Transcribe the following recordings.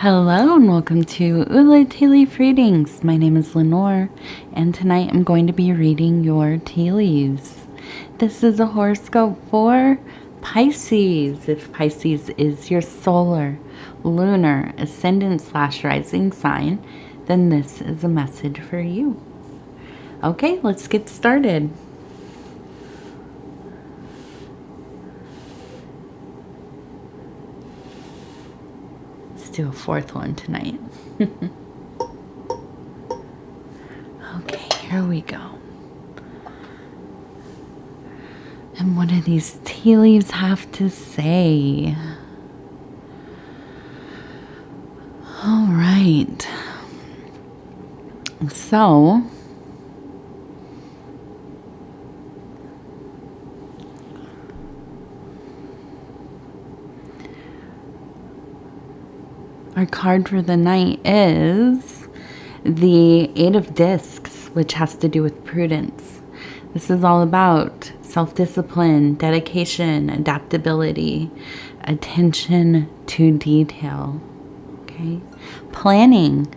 Hello and welcome to Ula Tea Leaf Readings. My name is Lenor and tonight I'm going to be reading your tea leaves. This is a horoscope for Pisces. If Pisces is your solar, lunar, ascendant/rising sign, then this is a message for you. Okay, let's get started. Do a fourth one tonight. Okay, here we go. And what do these tea leaves have to say? All right. So, our card for the night is the Eight of Discs, which has to do with prudence. This is all about self-discipline, dedication, adaptability, attention to detail, okay? Planning.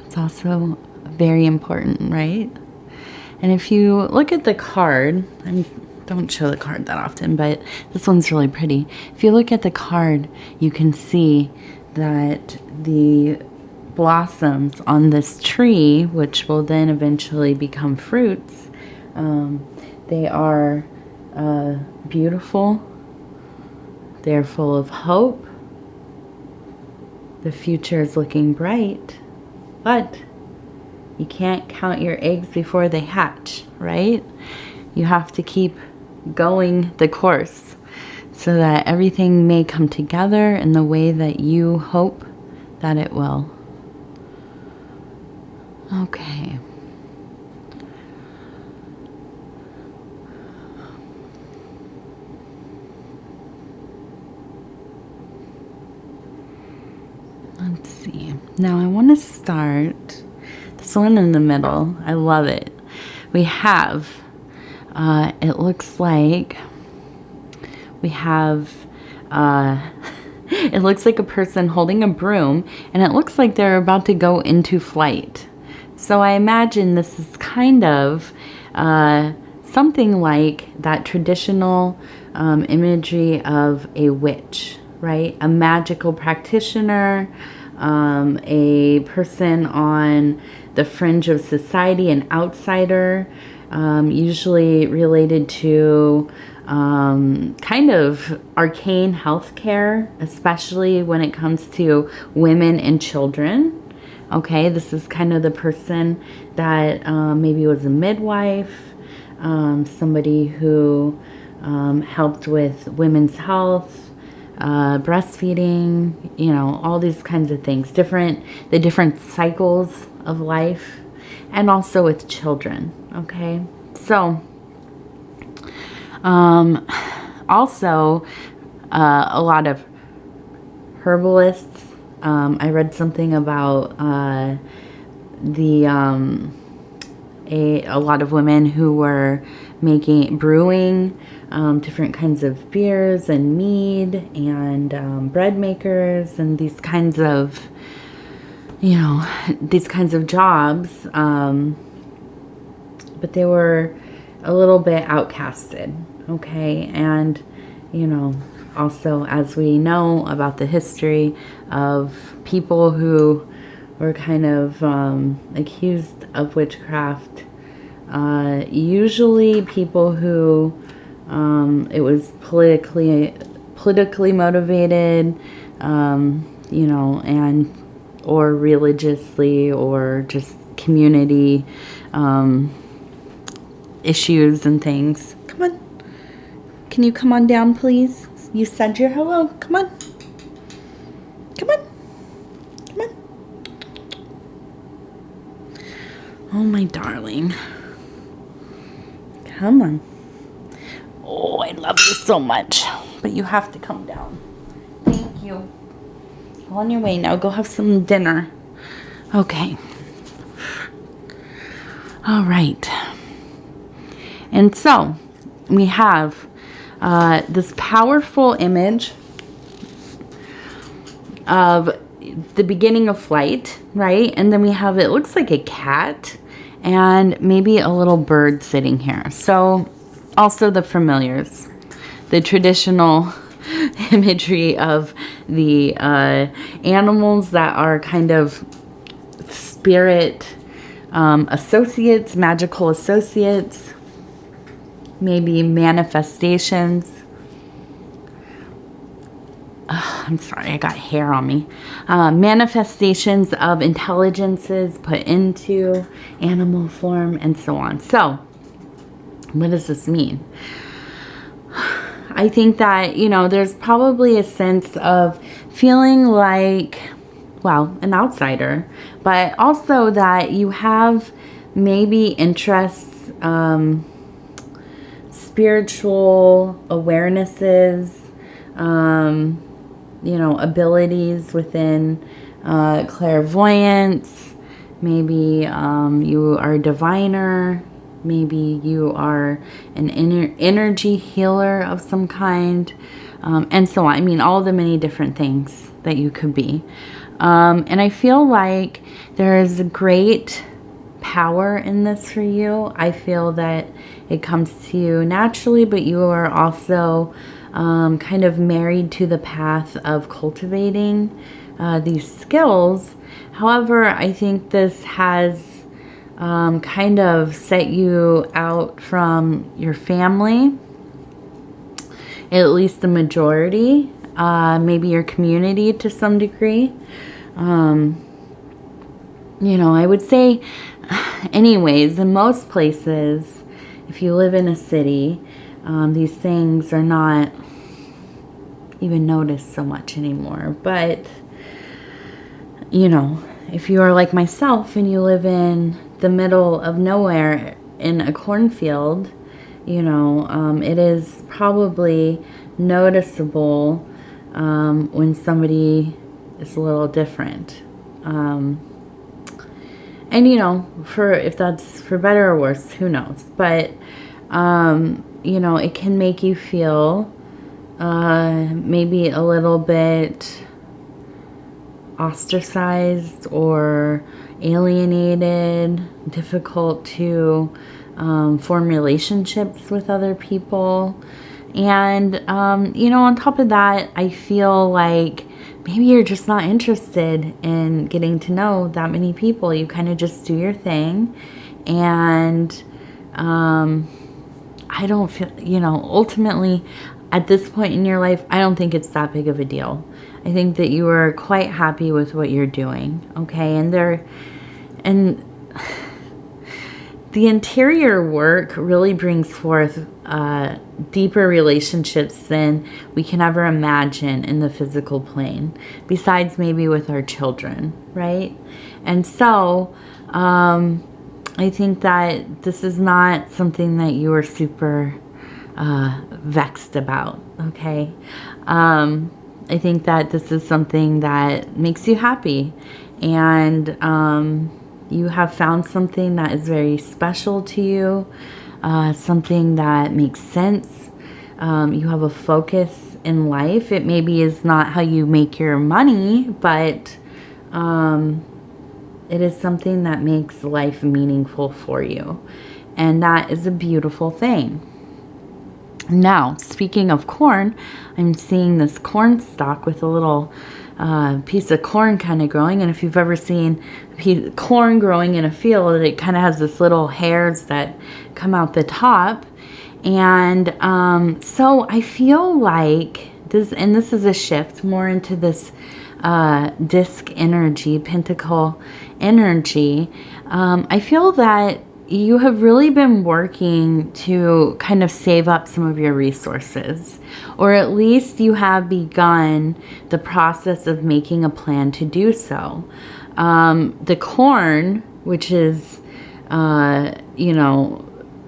It's also very important, right? And if you look at the card, I don't show the card that often, but this one's really pretty. If you look at the card, you can see that the blossoms on this tree, which will then eventually become fruits, they are beautiful. They're full of hope. The future is looking bright, but you can't count your eggs before they hatch, right? You have to keep going the course so that everything may come together in the way that you hope that it will. Okay. Let's see. Now I want to start this one in the middle. I love it. We have, it looks like we have, it looks like a person holding a broom, and it looks like they're about to go into flight. So I imagine this is kind of something like that traditional imagery of a witch, right? A magical practitioner, a person on the fringe of society, an outsider, usually related to kind of arcane healthcare, especially when it comes to women and children. Okay, this is kind of the person that maybe was a midwife, somebody who helped with women's health, breastfeeding, you know, all these kinds of things, the different cycles of life, and also with children. Okay, so also a lot of herbalists. I read something about a lot of women who were brewing different kinds of beers and mead and bread makers and these kinds of, you know, these kinds of jobs. But they were a little bit outcasted, okay? And, you know, also, as we know about the history of people who were kind of accused of witchcraft, usually people who it was politically motivated, you know, and or religiously or just community issues and things. Come on. Can you come on down, please? You said your hello. Come on. Come on. Come on. Oh, my darling. Come on. Oh, I love you so much. But you have to come down. Thank you. Go on your way now. Go have some dinner. Okay. All right. And so we have this powerful image of the beginning of flight, right? And then we have, it looks like a cat and maybe a little bird sitting here. So also the familiars, the traditional imagery of the animals that are kind of spirit associates, magical associates, maybe manifestations. I'm sorry, I got hair on me. Manifestations of intelligences put into animal form and so on. So, what does this mean? I think that, you know, there's probably a sense of feeling like, well, an outsider, but also that you have maybe interests, spiritual awarenesses, you know, abilities within clairvoyance. Maybe you are a diviner. Maybe you are an energy healer of some kind, and so on. I mean, all the many different things that you could be. And I feel like there is a great power in this for you. I feel that it comes to you naturally, but you are also kind of married to the path of cultivating these skills. However, I think this has kind of set you out from your family, at least the majority, maybe your community to some degree. You know, I would say anyways, in most places, if you live in a city, these things are not even noticed so much anymore. But, you know, if you are like myself and you live in the middle of nowhere in a cornfield, you know, it is probably noticeable when somebody is a little different. And, you know, if that's for better or worse, who knows? But, you know, it can make you feel maybe a little bit ostracized or alienated, difficult to form relationships with other people. And, you know, on top of that, I feel like maybe you're just not interested in getting to know that many people. You kind of just do your thing. And I don't feel, you know, ultimately at this point in your life, I don't think it's that big of a deal. I think that you are quite happy with what you're doing. Okay. And the interior work really brings forth deeper relationships than we can ever imagine in the physical plane, besides maybe with our children, right? And so I think that this is not something that you are super vexed about, okay? I think that this is something that makes you happy, and you have found something that is very special to you, something that makes sense. You have a focus in life. It maybe is not how you make your money, but it is something that makes life meaningful for you. And that is a beautiful thing. Now, speaking of corn, I'm seeing this corn stalk with a little piece of corn kind of growing. And if you've ever seen corn growing in a field, it kind of has this little hairs that come out the top. And so I feel like this, and this is a shift more into this disc energy, pentacle energy. I feel that you have really been working to kind of save up some of your resources, or at least you have begun the process of making a plan to do so. The corn, which is, you know,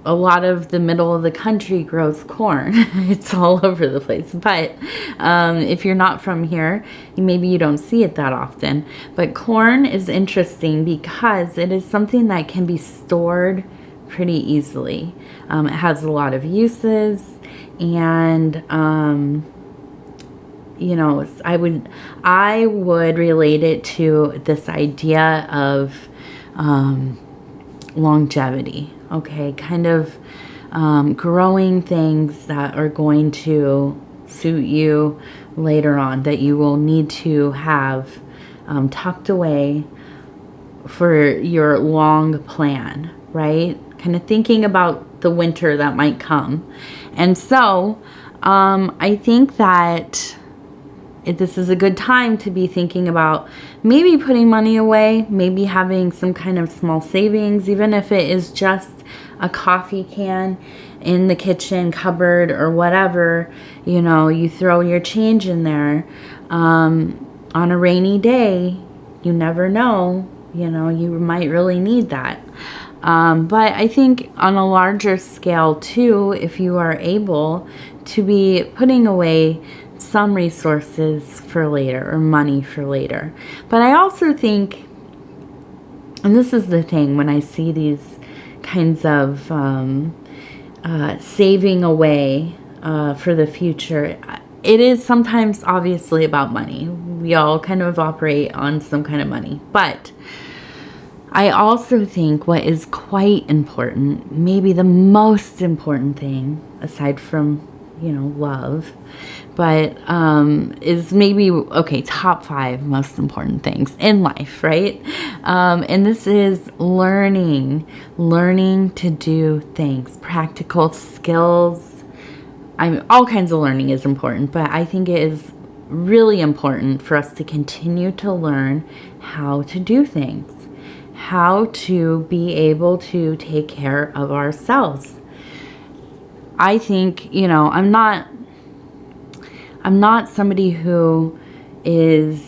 a lot of the middle of the country grows corn. It's all over the place. But if you're not from here, maybe you don't see it that often. But corn is interesting because it is something that can be stored pretty easily. It has a lot of uses, and you know, I would relate it to this idea of longevity, okay? Kind of growing things that are going to suit you later on, that you will need to have tucked away for your long plan, right? Kind of thinking about the winter that might come. And so I think that this is a good time to be thinking about maybe putting money away, maybe having some kind of small savings, even if it is just a coffee can in the kitchen cupboard or whatever. You know, you throw your change in there. On a rainy day, you never know, you know, you might really need that. But I think on a larger scale too, if you are able to be putting away some resources for later, or money for later. But I also think, and this is the thing, when I see these kinds of saving away for the future, it is sometimes obviously about money. We all kind of operate on some kind of money. But I also think what is quite important, maybe the most important thing, aside from, you know, love, but is maybe, okay, top 5 most important things in life, right? And this is learning to do things, practical skills. All kinds of learning is important, but I think it is really important for us to continue to learn how to do things, how to be able to take care of ourselves. I think, you know, I'm not somebody who is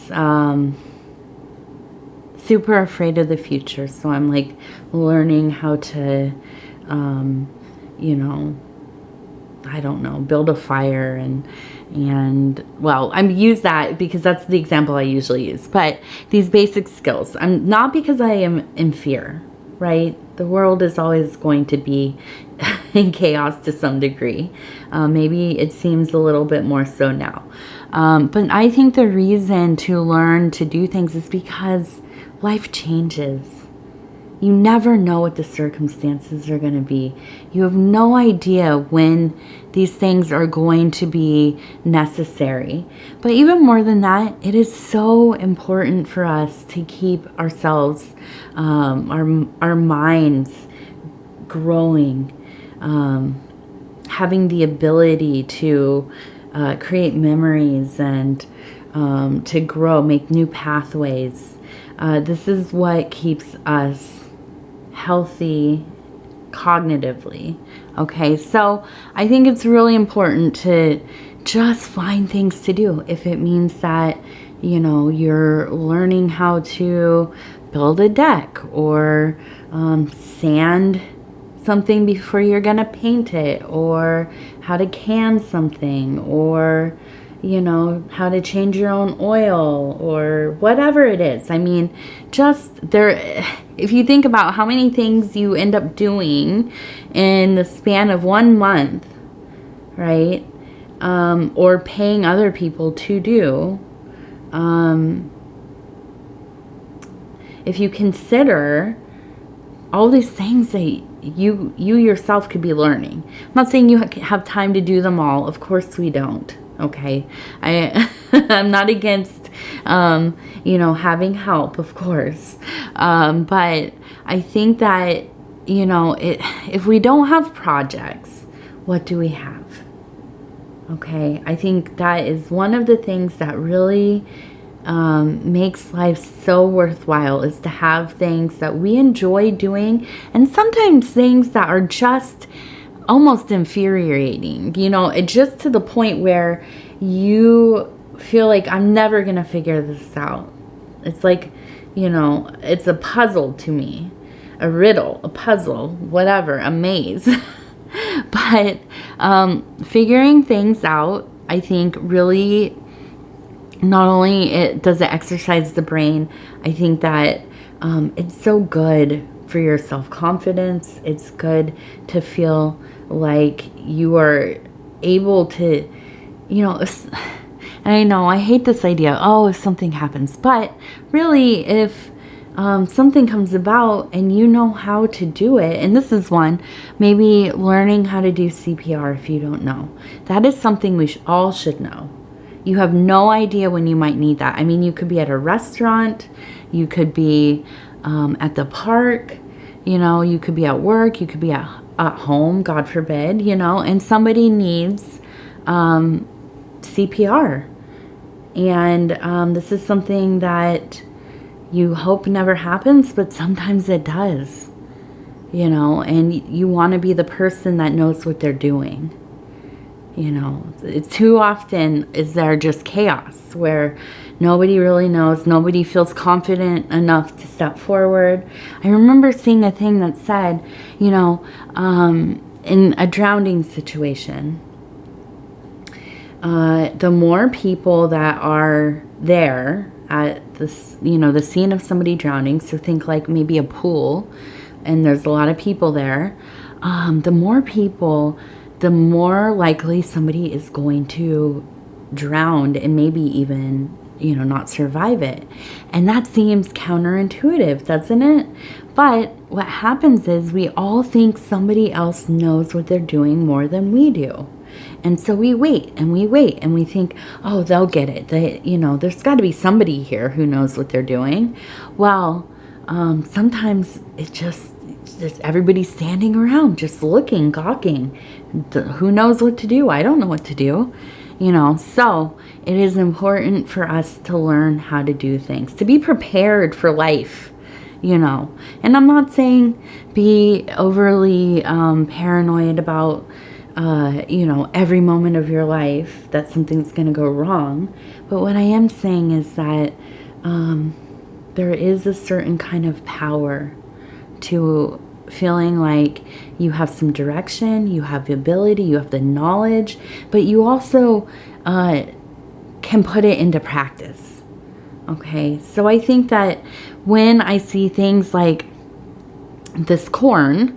super afraid of the future. So I'm like learning how to, you know, I don't know, build a fire and well, I use that because that's the example I usually use. But these basic skills, I'm not, because I am in fear, right? The world is always going to be in chaos to some degree. Maybe it seems a little bit more so now. But I think the reason to learn to do things is because life changes. You never know what the circumstances are going to be. You have no idea when these things are going to be necessary. But even more than that, it is so important for us to keep ourselves, our minds growing, having the ability to create memories and to grow, make new pathways. This is what keeps us healthy cognitively. Okay, so I think it's really important to just find things to do. If it means that, you know, you're learning how to build a deck or sand something before you're gonna paint it, or how to can something, or, you know, how to change your own oil, or whatever it is. I mean, just there, if you think about how many things you end up doing in the span of 1 month, right? Or paying other people to do, if you consider all these things that you yourself could be learning. I'm not saying you have time to do them all. Of course we don't. Okay, I'm not against, you know, having help, of course. But I think that, you know, if we don't have projects, what do we have? Okay, I think that is one of the things that really makes life so worthwhile, is to have things that we enjoy doing, and sometimes things that are just almost infuriating, you know, it just to the point where you feel like, I'm never gonna figure this out. It's like, you know, it's a puzzle to me, a riddle, a puzzle, whatever, a maze. But figuring things out, I think, really, not only does it exercise the brain, I think that it's so good for your self-confidence. It's good to feel like you are able to, you know, and And I know I hate this idea, oh, if something happens. But really, if something comes about and you know how to do it, and this is one, maybe learning how to do CPR if you don't know. That is something we all should know. You have no idea when you might need that. I mean, you could be at a restaurant, you could be at the park, you know, you could be at work, you could be at home, God forbid, you know, and somebody needs CPR. And this is something that you hope never happens, but sometimes it does, you know, and you want to be the person that knows what they're doing. You know, too often is there just chaos where nobody really knows, nobody feels confident enough to step forward. I remember seeing a thing that said, you know, in a drowning situation, the more people that are there at this, you know, the scene of somebody drowning, so think like maybe a pool and there's a lot of people there, the more people, the more likely somebody is going to drown and maybe even, you know, not survive it. And that seems counterintuitive, doesn't it? But what happens is we all think somebody else knows what they're doing more than we do. And so we wait and we wait and we think, oh, they'll get it. They, you know, there's got to be somebody here who knows what they're doing. Well, sometimes it just everybody's standing around just looking, gawking. Who knows what to do? I don't know what to do. You know, so it is important for us to learn how to do things, to be prepared for life, you know. And I'm not saying be overly paranoid about you know, every moment of your life that something's going to go wrong. But what I am saying is that there is a certain kind of power to feeling like you have some direction, you have the ability, you have the knowledge, but you also can put it into practice. Okay, so I think that when I see things like this corn,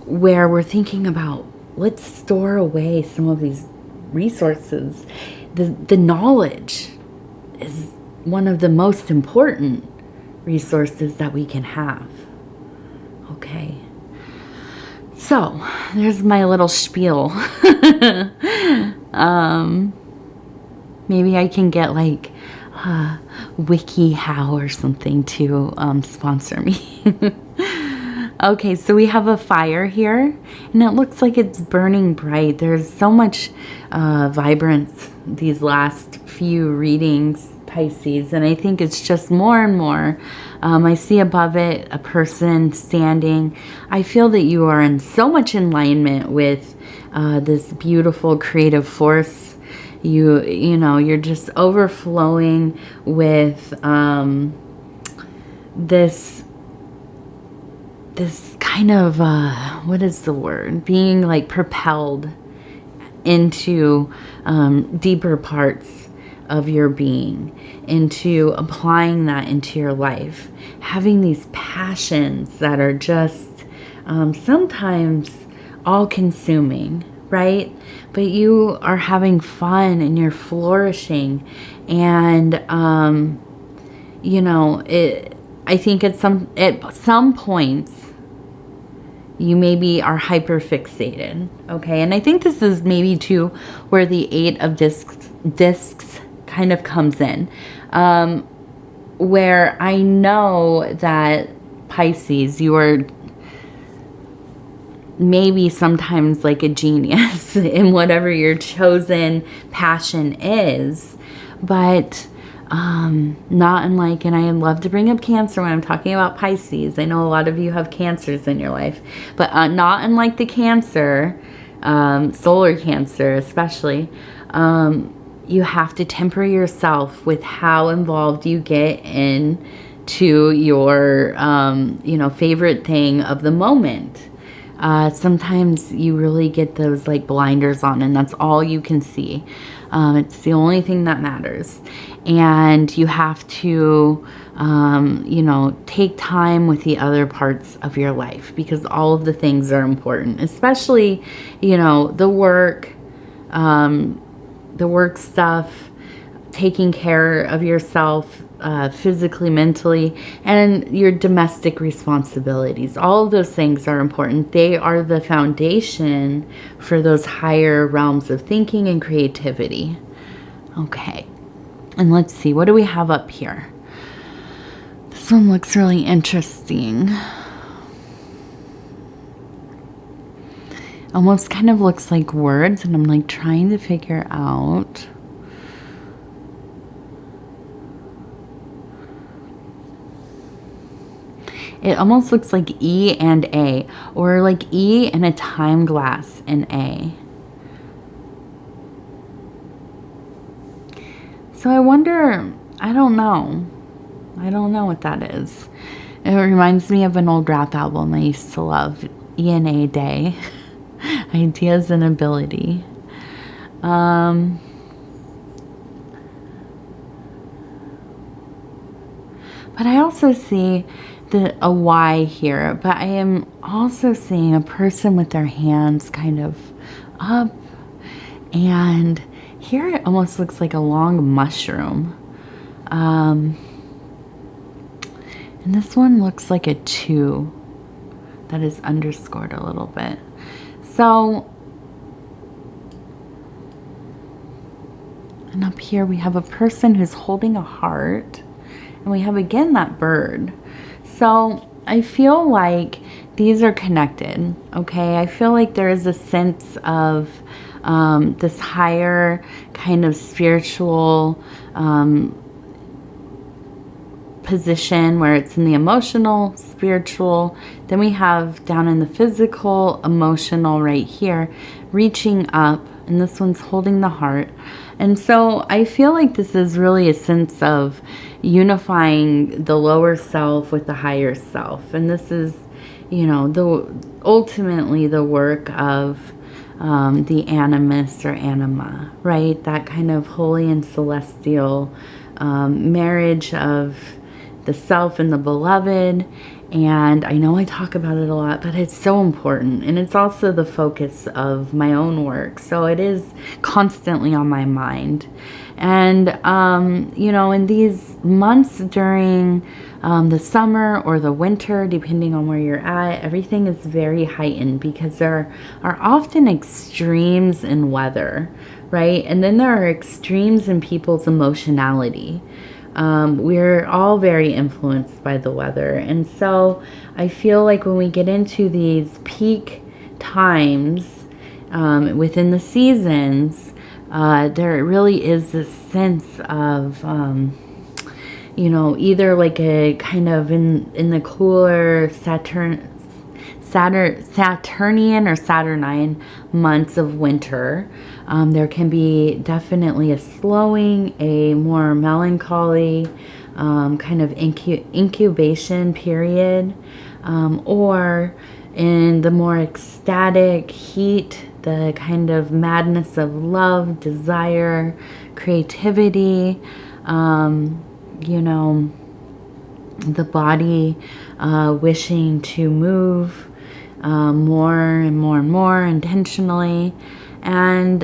where we're thinking about, let's store away some of these resources. The knowledge is one of the most important resources that we can have. Okay. So, there's my little spiel. Maybe I can get like WikiHow or something to sponsor me. Okay, so we have a fire here, and it looks like it's burning bright. There's so much vibrance these last few readings, Pisces, and I think it's just more and more. I see above it a person standing. I feel that you are in so much alignment with this beautiful creative force. You know, you're just overflowing with this kind of, what is the word? Being like propelled into deeper parts of your being, into applying that into your life, having these passions that are just sometimes all-consuming, right? But you are having fun and you're flourishing, and you know, I think at some points you maybe are hyper fixated, okay? And I think this is maybe too where the 8 of discs kind of comes in, where I know that Pisces, you are maybe sometimes like a genius in whatever your chosen passion is, but not unlike, and I love to bring up Cancer when I'm talking about Pisces. I know a lot of you have Cancers in your life, but not unlike the Cancer, solar Cancer especially, you have to temper yourself with how involved you get into your, you know, favorite thing of the moment. Sometimes you really get those like blinders on, and that's all you can see. It's the only thing that matters. And you have to, you know, take time with the other parts of your life, because all of the things are important, especially, you know, the work, the work stuff, taking care of yourself physically, mentally, and your domestic responsibilities. All of those things are important. They are the foundation for those higher realms of thinking and creativity. Okay, and let's see, what do we have up here? This one looks really interesting. Almost kind of looks like words, and I'm like trying to figure out. It almost looks like E and A, or like E and a time glass in A. So I wonder, I don't know what that is. It reminds me of an old rap album I used to love, E&A Day, Ideas and Ability. But I also see a Y here, but I am also seeing a person with their hands kind of up, and here it almost looks like a long mushroom. And this one looks like a 2 that is underscored a little bit. So, and up here we have a person who's holding a heart, and we have again that bird. So I feel like these are connected, okay? I feel like there is a sense of this higher kind of spiritual position where it's in the emotional, spiritual. Then we have down in the physical, emotional right here, reaching up, and this one's holding the heart. And so I feel like this is really a sense of unifying the lower self with the higher self. And this is, you know, ultimately the work of the animus or anima, right? That kind of holy and celestial marriage of the self and the beloved. And I know I talk about it a lot, but it's so important. And it's also the focus of my own work. So it is constantly on my mind. And, you know, in these months during the summer or the winter, depending on where you're at, everything is very heightened because there are often extremes in weather, right? And then there are extremes in people's emotionality. We're all very influenced by the weather. And so I feel like when we get into these peak times within the seasons, there really is this sense of, you know, either like a kind of in the cooler Saturnian or Saturnine months of winter, there can be definitely a slowing, a more melancholy kind of incubation period, or in the more ecstatic heat, the kind of madness of love, desire, creativity, you know, the body wishing to move more and more and more intentionally. And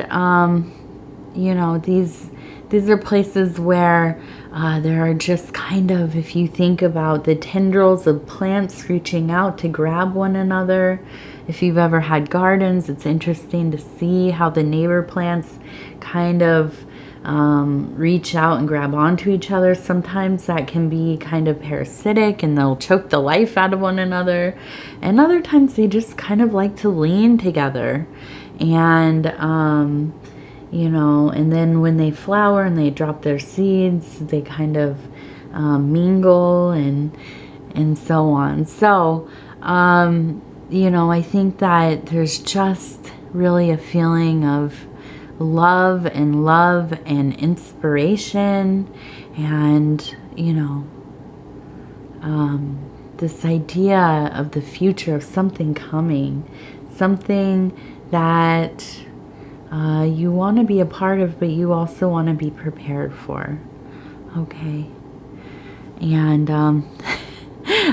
you know, these are places where there are just kind of, if you think about the tendrils of plants reaching out to grab one another. If you've ever had gardens, it's interesting to see how the neighbor plants kind of reach out and grab onto each other. Sometimes that can be kind of parasitic and they'll choke the life out of one another. And other times they just kind of like to lean together. And, you know, and then when they flower and they drop their seeds, they kind of mingle and so on. So, you know, I think that there's just really a feeling of love and inspiration, and, you know, this idea of the future, of something coming, something that you want to be a part of, but you also want to be prepared for. Okay. And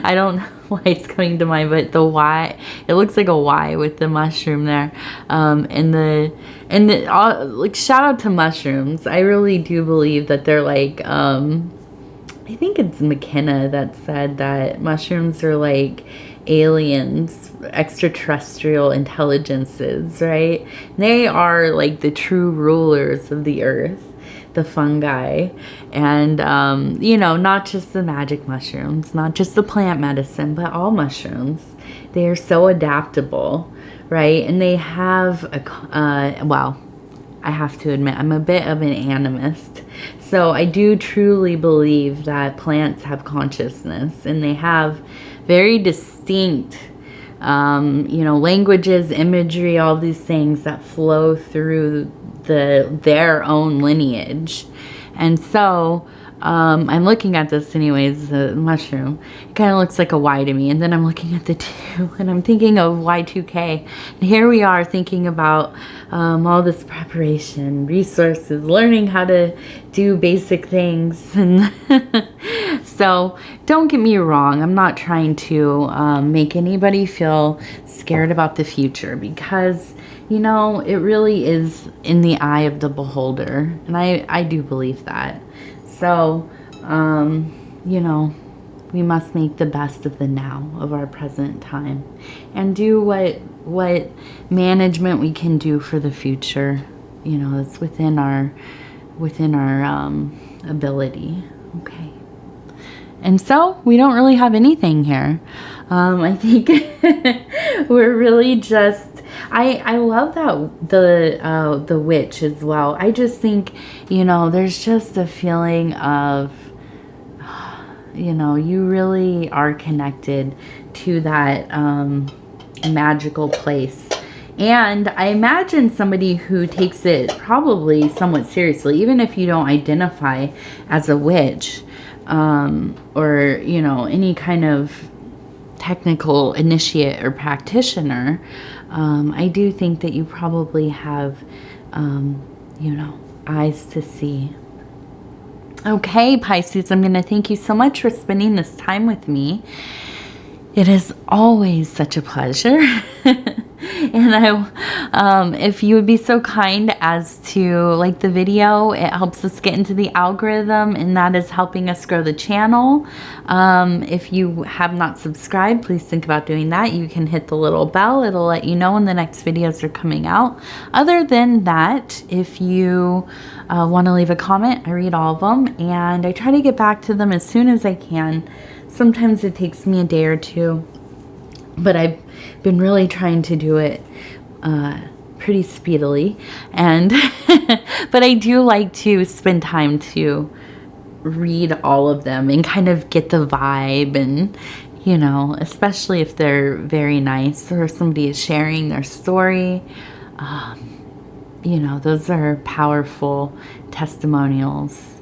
I don't know. why it's coming to mind, but the Y, it looks like a Y with the mushroom there. Like, shout out to mushrooms. I really do believe that they're like, I think it's McKenna that said that mushrooms are like aliens, extraterrestrial intelligences, right? They are like the true rulers of the earth, the fungi. And, you know, not just the magic mushrooms, not just the plant medicine, but all mushrooms. They are so adaptable, right? And they have well, I have to admit, I'm a bit of an animist. So I do truly believe that plants have consciousness, and they have very distinct, you know, languages, imagery, all these things that flow through their own lineage. And so I'm looking at this anyways, the mushroom. It kind of looks like a Y to me. And then I'm looking at the 2 and I'm thinking of Y2K. And here we are thinking about all this preparation, resources, learning how to do basic things. And so don't get me wrong. I'm not trying to make anybody feel scared about the future, because, you know, it really is in the eye of the beholder. And I do believe that. So, you know, we must make the best of the now, of our present time, and do what management we can do for the future. You know, that's within our ability. Okay. And so we don't really have anything here. I think we're really just, I love that the witch as well. I just think, you know, there's just a feeling of, you know, you really are connected to that magical place. And I imagine somebody who takes it probably somewhat seriously, even if you don't identify as a witch, or, you know, any kind of technical initiate or practitioner. I do think that you probably have, you know, eyes to see. Okay, Pisces, I'm going to thank you so much for spending this time with me. It is always such a pleasure. And if you would be so kind as to like the video, it helps us get into the algorithm, and that is helping us grow the channel. If you have not subscribed, please think about doing that. You can hit the little bell. It'll let you know when the next videos are coming out. Other than that, if you want to leave a comment, I read all of them, and I try to get back to them as soon as I can. Sometimes it takes me a day or two, but I've been really trying to do it pretty speedily. And but I do like to spend time to read all of them and kind of get the vibe, and, you know, especially if they're very nice or somebody is sharing their story. You know, those are powerful testimonials.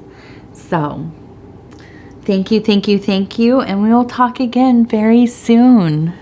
So thank you, and we will talk again very soon.